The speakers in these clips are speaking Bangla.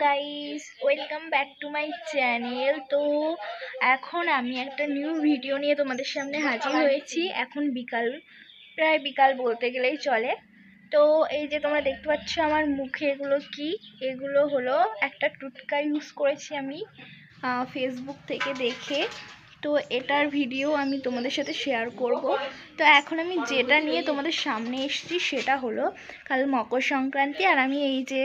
Guys, welcome back to my channel. তো এখন আমি একটা নিউ ভিডিও নিয়ে তোমাদের সামনে হাজির হয়েছি। এখন প্রায় বিকাল বলতে গেলেই চলে। তো এই যে তোমরা দেখতে পাচ্ছ আমার মুখে এগুলো কি, এগুলো হলো একটা টুটকা ইউজ করেছি আমি ফেসবুক থেকে দেখে। তো এটার ভিডিও আমি তোমাদের সাথে শেয়ার করব। তো এখন আমি যেটা নিয়ে তোমাদের সামনে এসেছি সেটা হলো কাল মকর সংক্রান্তি, আর আমি এই যে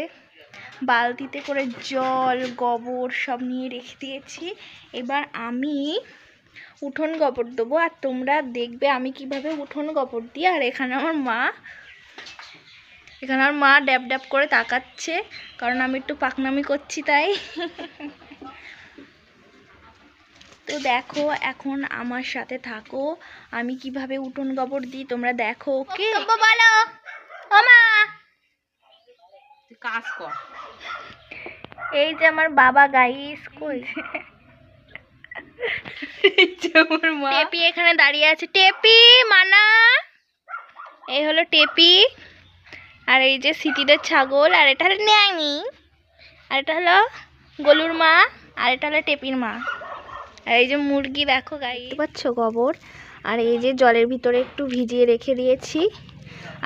বালতিতে করে জল গোবর সব নিয়ে রেখে দিয়েছি। এবার আমি উঠোন গোবর দেবো, আর তোমরা দেখবে আমি কিভাবে উঠোন গোবর দিই। আর এখানে আমার মা ড্যাব ড্যাব করে তাকাচ্ছে, কারণ আমি একটু পাকনামি করছি তাই। তো দেখো, এখন আমার সাথে থাকো, আমি কিভাবে উঠোন গোবর দিই তোমরা দেখো। ওকে, বলো ও মা। কাজ কর। এই যে আমার বাবা গাইস, কই আমার মা টেপি এখানে দাঁড়িয়ে আছে। টেপি মানা, এই হলো টেপি। আর এই যে সিটিদের ছাগল, আর এটা হলো ন্যাংনি, আর এটা হলো গলুর মা, আর এটা হলো টেপির মা। আর এই যে মুরগি দেখো গাই, দেখতে পাচ্ছ গোবর। আর এই যে জলের ভিতরে একটু ভিজিয়ে রেখে দিয়েছি।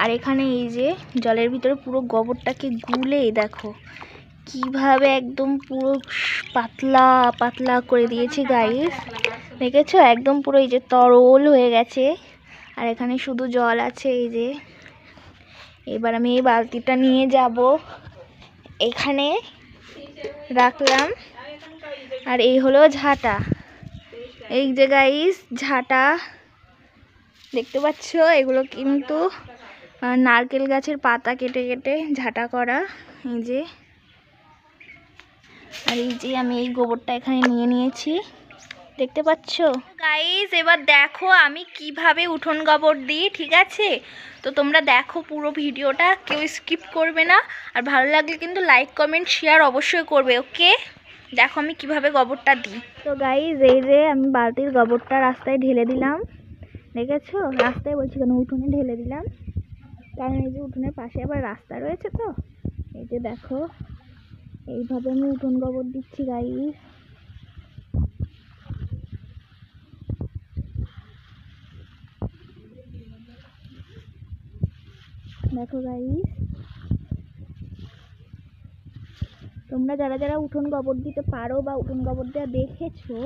আর এখানে এই যে জলের ভিতরে পুরো গোবরটাকে গুলে দেখো কিভাবে একদম পুরো পাতলা পাতলা করে দিয়েছি গাইস, দেখেছো? একদম পুরো এই যে তরল হয়ে গেছে। আর এখানে শুধু জল আছে। এই যে এবার আমি এই বালতিটা নিয়ে যাব, এখানে রাখলাম। আর এই হলো ঝাঁটা, এই যে গাইস ঝাঁটা দেখতে পাচ্ছ, এগুলো কিন্তু নারকেল গাছের পাতা কেটে কেটে ঝাঁটা করা। এই যে, আর এই যে আমি এই গোবরটা এখানে নিয়ে নিয়েছি, দেখতে পাচ্ছ গাইস। এবার দেখো আমি কিভাবে উঠোন গোবর দিই, ঠিক আছে? তো তোমরা দেখো পুরো ভিডিওটা, কেউ স্কিপ করবে না। আর ভালো লাগলে কিন্তু লাইক কমেন্ট শেয়ার অবশ্যই করবে, ওকে? দেখো আমি কিভাবে গোবরটা দিই। তো গাইস এই যে আমি বালতির গোবরটা রাস্তায় ঢেলে দিলাম, দেখেছো? রাস্তায় বলছি কেন, উঠোনে ঢেলে দিলাম, কারণ এই যে উঠোনের পাশে আবার রাস্তা রয়েছে। তো এই যে দেখো এইভাবে আমি উঠোন গোবর দিচ্ছি গাইস। দেখো গাইস, তোমরা যারা যারা উঠোন গোবর দিতে পারো বা উঠোন গোবর দেওয়া দেখেছো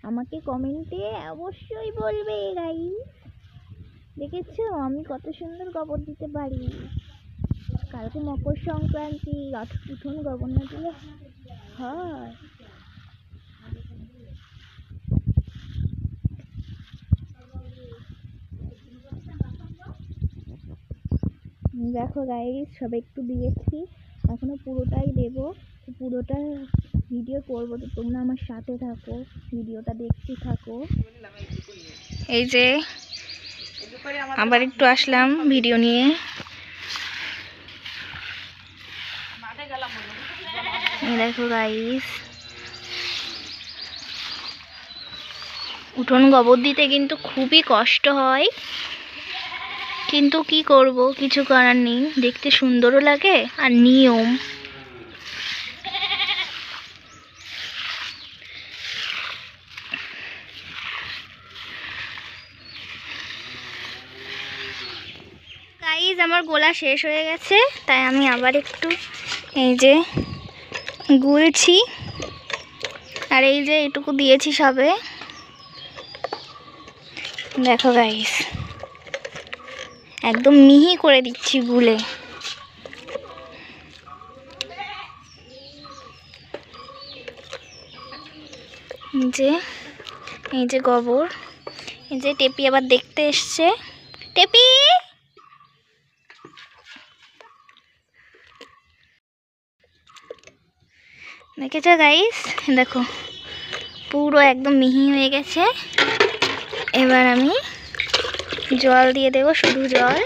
আমাকে কমেন্টে অবশ্যই বলবে গাইস। দেখেছো আমি কত সুন্দর গোবর দিতে পারি। কালকে মকর সংক্রান্তি, উঠোন গোবর না দিলে হয়? দেখো গাইস সব একটু দিয়েছি, এখনো পুরোটাই দেবো। পুরোটা ভিডিও করবো, তো তোমরা আমার সাথে থাকো, ভিডিওটা দেখতে থাকো। এই যে আবার একটু আসলাম ভিডিও নিয়ে। দেখো গাইস, উঠোন গোবর দিতে কিন্তু খুবই কষ্ট হয়, কিন্তু কি করব, কিছু করার নেই। দেখতে সুন্দরও লাগে আর নিয়ম। গাইস আমার গোলা শেষ হয়ে গেছে, তাই আমি আবার একটু এই যে গুলছি। আর এই যে এটুকু দিয়েছি সবে, দেখো গাইস একদম মিহি করে দিচ্ছি গুলে। এই যে গোবর, এই যে টেপি আবার দেখতে এসছে। টেপি দেখেছো গাইস, দেখো পুরো একদম মিহি হয়ে গেছে। এবার আমি জল দিয়ে দেব, শুধু জল।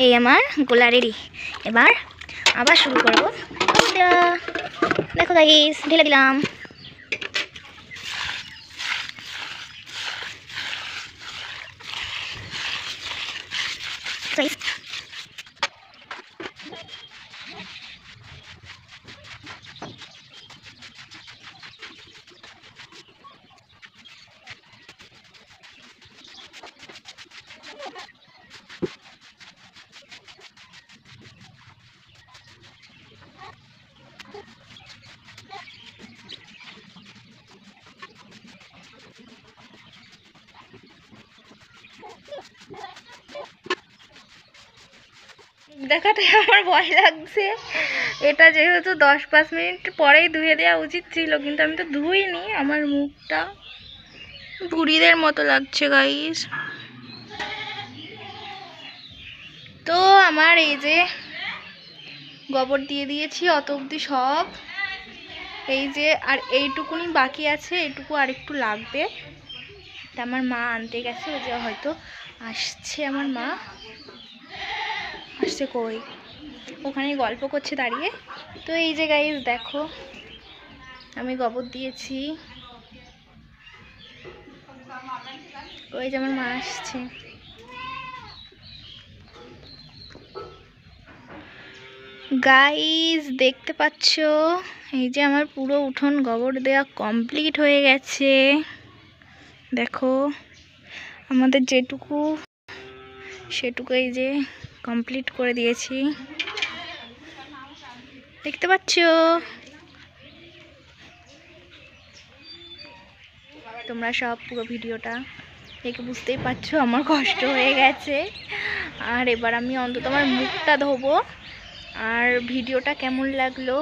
এই আমার গোলা রেডি। এবার আবার শুরু করবো। দেখো গাইস ঢেলে দিলাম। দেখাতে আমার ভয় লাগছে। এটা যেহেতু 10-5 মিনিট পরেই ধুয়ে দেওয়া উচিত ছিল, কিন্তু আমি তো ধুইনি। আমার মুখটা বুড়িদের মতো লাগছে গাইস। তো আমার এই যে গোবর দিয়ে দিয়েছি অত অবধি সব। এই যে আর এইটুকুনি বাকি আছে, এইটুকু আর একটু লাগবে। তা আমার মা আনতে গেছে, ওই যে হয়তো আসছে। আমার মা আসছে কই, ওখানে গল্প করছে দাঁড়িয়ে। তো এই যে গাইস দেখো, আমি গোবর দিয়েছি। ওই যে আমার মা আসছে। গাইস দেখতে পাচ্ছো, এই যে আমার পুরো উঠোন গোবর দেওয়া কমপ্লিট হয়ে গেছে। দেখো আমাদের যেটুকু সেটুকু এই যে কমপ্লিট করে দিয়েছি, দেখতে পাচ্ছো। তোমরা সব পুরো ভিডিওটা দেখে বুঝতেই পারছো আমার কষ্ট হয়ে গেছে। আর এবার আমি অন্তত আমার মুখটা ধোবো। আর ভিডিওটা কেমন লাগলো